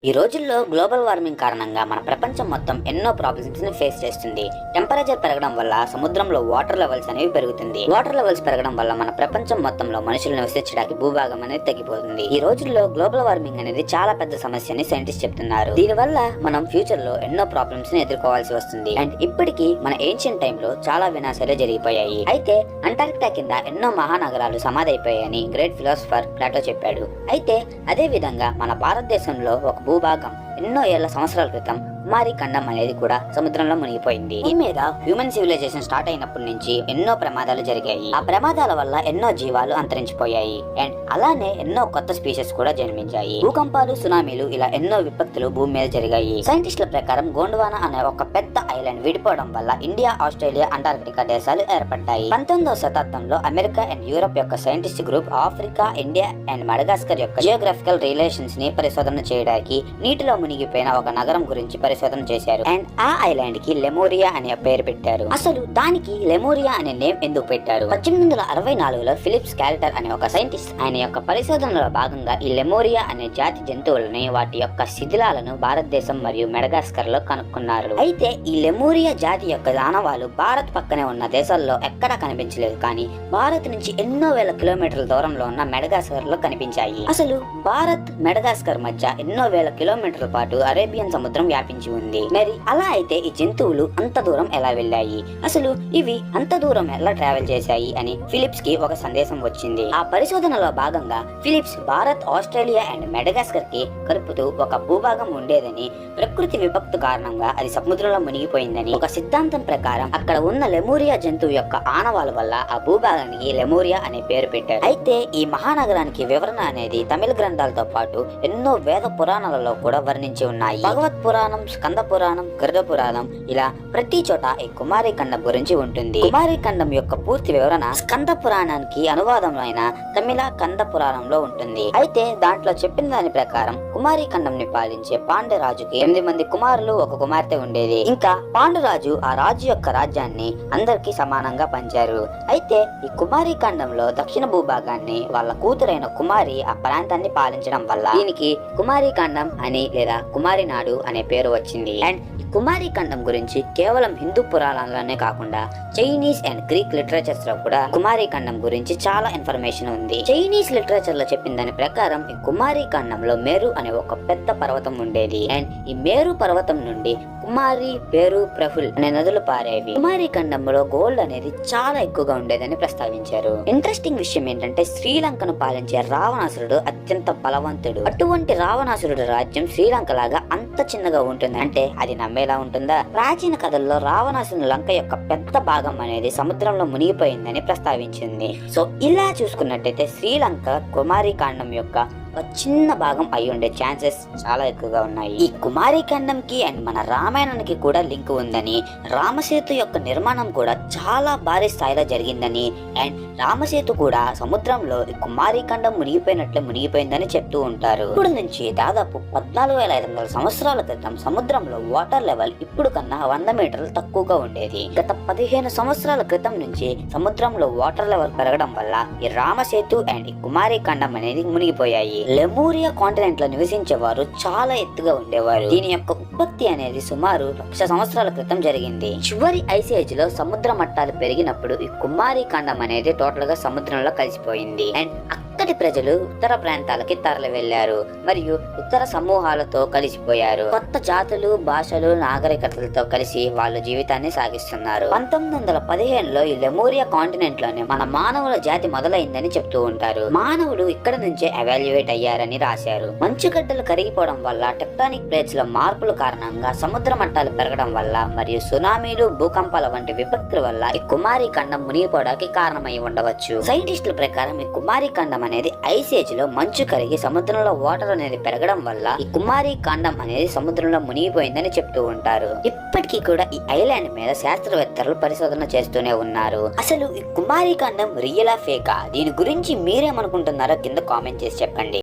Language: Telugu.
ఈ రోజుల్లో గ్లోబల్ వార్మింగ్ కారణంగా మన ప్రపంచం మొత్తం ఎన్నో ప్రాబ్లమ్స్ ని ఫేస్ చేస్తుంది. టెంపరేచర్ పెరగడం వల్ల సముద్రంలో వాటర్ లెవెల్స్ అనేవి పెరుగుతుంది. వాటర్ లెవెల్స్ పెరగడం వల్ల మన ప్రపంచం మొత్తంలో మనుషులు నివసించడానికి భూభాగం అనేది తగ్గిపోతుంది. ఈ రోజుల్లో గ్లోబల్ వార్మింగ్ అనేది చాలా పెద్ద సమస్య అని సైంటిస్ట్ చెప్తున్నారు. దీని వల్ల మనం ఫ్యూచర్ లో ఎన్నో ప్రాబ్లమ్స్ ని ఎదుర్కోవాల్సి వస్తుంది. అండ్ ఇప్పటికీ మన ఏన్షియంట్ టైమ్ లో చాలా వినాశాలు జరిగిపోయాయి. అయితే అంటార్క్టికా కింద ఎన్నో మహానగరాలు సమాధైపోయాయని గ్రేట్ ఫిలాసఫర్ ప్లాటో చెప్పాడు. అయితే అదే విధంగా మన భారతదేశంలో ఒక భూభాగం ఎన్నో ఏళ్ల సంవత్సరాల క్రితం కుమారి ఖండం అనేది కూడా సముద్రంలో మునిగిపోయింది. ఈ మీద హ్యూమన్ సివిలైజేషన్ స్టార్ట్ అయినప్పటి నుంచి ఎన్నో ప్రమాదాలు జరిగాయి. ఆ ప్రమాదాల వల్ల ఎన్నో జీవాలు అంతరించిపోయాయి. అండ్ అలానే ఎన్నో కొత్త స్పీషీస్ కూడా జన్మించాయి. భూకంపాలు, సునామీలు ఇలా ఎన్నో విపత్తులు భూమి మీద జరిగాయి. సైంటిస్టుల ప్రకారం గోండ్వానా అనే ఒక పెద్ద ఐలాండ్ విడిపోవడం వల్ల ఇండియా, ఆస్ట్రేలియా, అంటార్క్టికా దేశాలు ఏర్పడ్డాయి. 19వ శతాబ్దంలో అమెరికా అండ్ యూరప్ యొక్క scientist group Africa, India and Madagascar యొక్క జియోగ్రఫికల్ రిలేషన్స్ ని పరిశోధన చేయడానికి నీటిలో మునిగిపోయిన ఒక నగరం గురించి పరిశోధన చేశారు. అండ్ ఆ ఐలాండ్ కి లెమోరియా అనే పేరు పెట్టారు. అసలు దానికి లెమోరియా అనే నేమ్ ఎందుకు పెట్టారు? 1864లో ఫిలిప్స్ క్యాల్టర్ అనే ఒక సైంటిస్ట్ ఆయన యొక్క పరిశోధనలో భాగంగా ఈ లెమోరియా అనే జాతి జంతువులని, వాటి యొక్క శిథిలాలను భారతదేశం మరియు మెడగాస్కర్ లో కనుక్కున్నారు. అయితే ఈ లెమోరియా జాతి యొక్క ఆనవాలు భారత్ పక్కనే ఉన్న దేశాల్లో ఎక్కడా కనిపించలేదు. కానీ భారత్ నుంచి ఎన్నో వేల కిలోమీటర్ల దూరంలో ఉన్న మెడగాస్కర్ లో కనిపించాయి. అసలు భారత్, మెడగాస్కర్ మధ్య ఎన్నో వేల కిలోమీటర్ల పాటు అరేబియన్ సముద్రం వ్యాపించి ఉంది. మరి అలా అయితే ఈ జంతువులు అంత దూరం ఎలా వెళ్ళాయి? అసలు ఇవి అంత దూరం ఎలా ట్రావెల్ చేశాయి అని ఫిలిప్స్ కి ఒక సందేశం వచ్చింది. ఆ పరిశోధనలో భాగంగా Phillips Bharat, Australia and Madagascar కి కలుపుతూ ఒక భూభాగం ఉండేదని, ప్రకృతి విపత్తు కారణంగా అది సముద్రంలో మునిగిపోయిందని ఒక సిద్ధాంతం ప్రకారం అక్కడ ఉన్న లెమూరియా జంతువు యొక్క ఆనవాల వల్ల ఆ భూభాగానికి లెమూరియా అనే పేరు పెట్టారు. అయితే ఈ మహానగరానికి వివరణ అనేది తమిళ గ్రంథాలతో పాటు ఎన్నో వేద పురాణాలలో కూడా వర్ణించి ఉన్నాయి. భగవత్ పురాణం, స్కంద పురాణం, గరుడ పురాణం ఇలా ప్రతి చోట ఈ కుమారి ఖండం గురించి ఉంటుంది. కుమారి ఖండం యొక్క పూర్తి వివరణ స్కంద పురాణానికి అనువాదమైన తమిళ కంద పురాణంలో ఉంటుంది. అయితే దాంట్లో చెప్పిన దాని ప్రకారం కుమారి ఖండం ని పాలించే పాండ్యరాజుకి 8 మంది కుమారులు, ఒక కుమార్తె ఉండేది. ఇంకా పాండురాజు ఆ రాజు యొక్క రాజ్యాన్ని అందరికి సమానంగా పంచారు. అయితే ఈ కుమారి ఖండంలో దక్షిణ భూభాగాన్ని వాళ్ళ కూతురైన కుమారి ఆ ప్రాంతాన్ని పాలించడం వల్ల దీనికి కుమారి ఖండం అని లేదా కుమారి నాడు అనే పేరు వచ్చింది. అండ్ ఈ కుమారి ఖండం గురించి కేవలం హిందూ పురాణాలనే కాకుండా చైనీస్ అండ్ గ్రీక్ లిటరేచర్స్ లో కూడా కుమారి ఖండం గురించి చాలా ఇన్ఫర్మేషన్ ఉంది. చైనీస్ లిటరేచర్ లో చెప్పిన దాని ప్రకారం ఈ కుమారి ఖండంలో మేరు అనే ఒక పెద్ద పర్వతం ఉండేది. అండ్ ఈ మేరు పర్వతం నుండి కుమారి, పేరు, ప్రఫుల్ అనే నదులు పారేవి. కుమారి ఖండంలో గోల్డ్ అనేది చాలా ఎక్కువగా ఉండేదని ప్రస్తావించారు. ఇంట్రెస్టింగ్ విషయం ఏంటంటే శ్రీలంకను పాలించే రావణాసురుడు అత్యంత బలవంతుడు. అటువంటి రావణాసురుడు రాజ్యం శ్రీలంక లాగా అంత చిన్నగా ఉంటుంది అంటే అది నమ్మేలా ఉంటుందా? ప్రాచీన కథల్లో రావణాసురుని లంక యొక్క పెద్ద భాగం అనేది సముద్రంలో మునిగిపోయిందని ప్రస్తావించింది. సో ఇలా చూసుకున్నట్టయితే శ్రీలంక కుమారి ఖండం యొక్క ఒక చిన్న భాగం అయి ఉండే ఛాన్సెస్ చాలా ఎక్కువగా ఉన్నాయి. ఈ కుమారి ఖండంకి అండ్ మన రామాయణానికి కూడా లింక్ ఉందని, రామసేతు యొక్క నిర్మాణం కూడా చాలా భారీ స్థాయిలో జరిగిందని, అండ్ రామసేతు కూడా సముద్రంలో ఈ కుమారి ఖండం మునిగిపోయిందని చెప్తూ ఉంటారు. ఇప్పుడు నుంచి దాదాపు 14,500 సంవత్సరాల క్రితం సముద్రంలో వాటర్ లెవెల్ ఇప్పుడు కన్నా 100 మీటర్లు తక్కువగా ఉండేది. గత 15 సంవత్సరాల క్రితం నుంచి సముద్రంలో వాటర్ లెవెల్ పెరగడం వల్ల ఈ రామసేతు అండ్ ఈ కుమారి ఖండం అనేది మునిగిపోయాయి. లెమూరియా కాంటినెంట్ లో నివసించేవారు చాలా ఎత్తుగా ఉండేవారు. దీని యొక్క ఉత్పత్తి అనేది సుమారు 1,00,000 సంవత్సరాల క్రితం జరిగింది. చివరి ఐస్ ఏజ్ లో సముద్ర మట్టాలు పెరిగినప్పుడు ఈ కుమారి ఖండం అనేది టోటల్ గా సముద్రంలో కలిసిపోయింది. అండ్ అక్కడి ప్రజలు ఉత్తర ప్రాంతాలకి తరలి వెళ్లారు మరియు ఇతర సమూహాలతో కలిసిపోయారు. కొత్త జాతులు, భాషలు, నాగరికతలతో కలిసి వాళ్ళ జీవితాన్ని సాగిస్తున్నారు. 1915లో ఈ లెమూరియా కాంటినెంట్ లోనే మన మానవుల జాతి మొదలైందని చెప్తూ ఉంటారు. మానవులు ఇక్కడ నుంచే ఎవాల్యుయేట్ అయ్యారని రాశారు. మంచుగడ్డలు కరిగిపోవడం వల్ల, టెక్టానిక్ ప్లేట్స్ లో మార్పుల కారణంగా సముద్ర మట్టాలు పెరగడం వల్ల మరియు సునామీలు, భూకంపాల వంటి విపత్తుల వల్ల ఈ కుమారి ఖండం మునిగిపోవడానికి కారణమై ఉండవచ్చు. సైంటిస్టుల ప్రకారం ఈ కుమారి ఖండం అనేది ఐస్ ఏజ్ లో మంచు కరిగి సముద్రంలో వాటర్ అనేది పెరగడం వల్ల ఈ కుమారి ఖండం అనేది సముద్రంలో మునిగిపోయిందని చెప్తూ ఉంటారు. ఇప్పటికీ కూడా ఈ ఐలాండ్ మీద శాస్త్రవేత్తలు పరిశోధన చేస్తూనే ఉన్నారు. అసలు ఈ కుమారి ఖండం రియలా ఫేకా? దీని గురించి మీరేమనుకుంటున్నారో కింద కామెంట్ చేసి చెప్పండి.